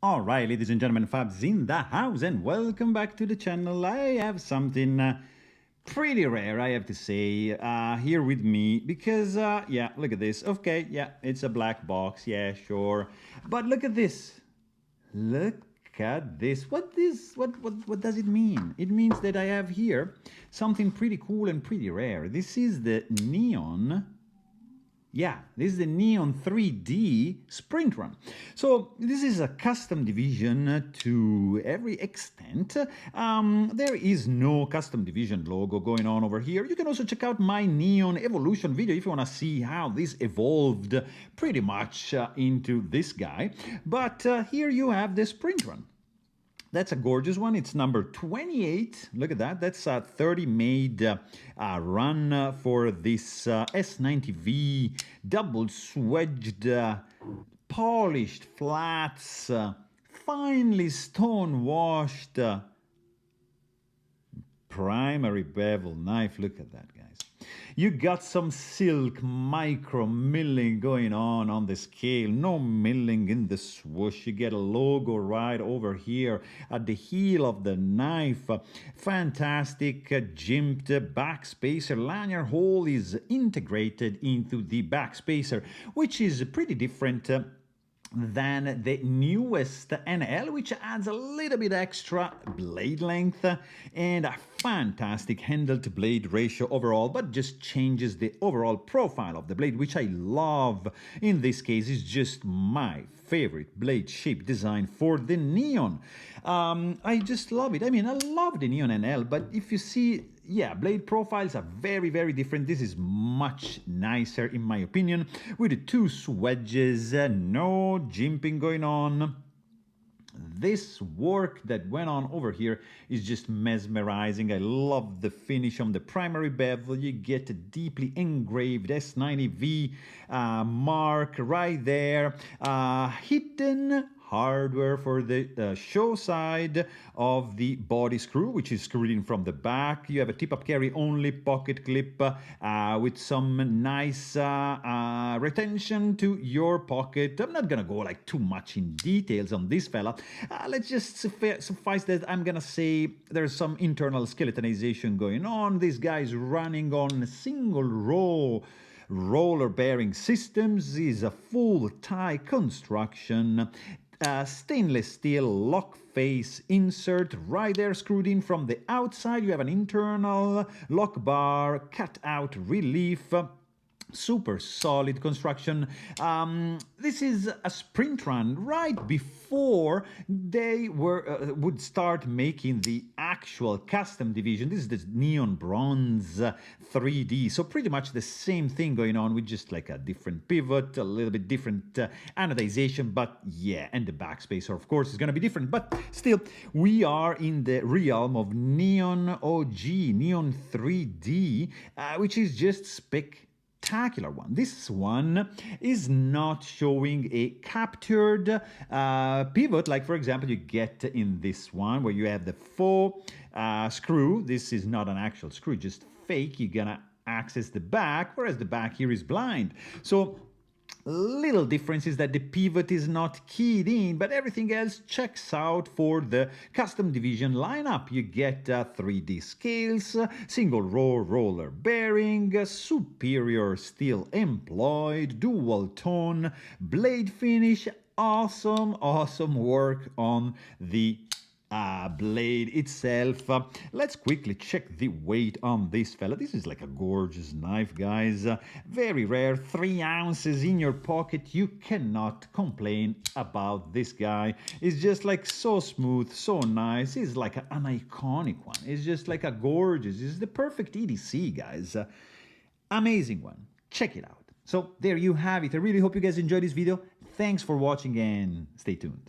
All right, ladies and gentlemen, Fabs in the house, and welcome back to the channel. I have something pretty rare, I have to say, here with me because, yeah, look at this. Okay, yeah, it's a black box, yeah, sure. But look at this. Look at this. What does it mean? It means that I have here something pretty cool and pretty rare. This is the Neon. Yeah, this is the Neon 3D Sprint Run. So this is a custom division to every extent. There is no custom division logo going on over here. You can also check out my Neon evolution video if you want to see how this evolved pretty much into this guy. But here you have the Sprint Run. That's a gorgeous one. It's number 28. Look at that. That's a 30 made run for this S90V double swedged, polished flats, finely stone washed primary bevel knife. Look at that, guys. You got some silk micro milling going on the scale. No milling in the swoosh. You get a logo right over here at the heel of the knife. Fantastic jimped backspacer. Lanyard hole is integrated into the backspacer, which is pretty different than the newest NL, which adds a little bit extra blade length and a fantastic handle to blade ratio overall, but just changes the overall profile of the blade, which I love. In this case, is just my favorite blade shape design for the Neon. I just love it. I mean, I love the Neon NL, but if you see, yeah, blade profiles are very, very different. This is much nicer, in my opinion, with the two swedges, no jimping going on. This work that went on over here is just mesmerizing. I love the finish on the primary bevel. You get a deeply engraved S90V mark right there. Hidden hardware for the show side of the body screw, which is screwed in from the back. You have a tip-up carry only pocket clip with some nice retention to your pocket. I'm not gonna go like too much in details on this fella. Let's just suffice that I'm gonna say there's some internal skeletonization going on. This guy's running on single row roller bearing systems. Is a full tie construction. Stainless steel lock face insert right there screwed in from the outside. You have an internal lock bar, cut out relief. Super solid construction. This is a sprint run right before they would start making the actual custom division. This is the Neon Bronze 3D. So pretty much the same thing going on with just like a different pivot, a little bit different anodization, but yeah, and the backspacer of course is going to be different, but still we are in the realm of Neon OG, Neon 3D, which is just spectacular one. This one is not showing a captured pivot like, for example, you get in this one where you have the faux screw. This is not an actual screw, just fake. You're gonna access the back, whereas the back here is blind. So little difference is that the pivot is not keyed in, but everything else checks out for the custom division lineup. You get 3D scales, single row roller bearing, superior steel employed, dual tone, blade finish. Awesome work on the blade itself. Let's quickly check the weight on this fella. This is like a gorgeous knife, guys. Very rare, 3 ounces in your pocket. You cannot complain about this guy. It's just like so smooth, so nice. It's like an iconic one. It's just like a gorgeous. It's the perfect EDC, guys. Amazing one. Check it out. So there you have it. I really hope you guys enjoyed this video. Thanks for watching and stay tuned.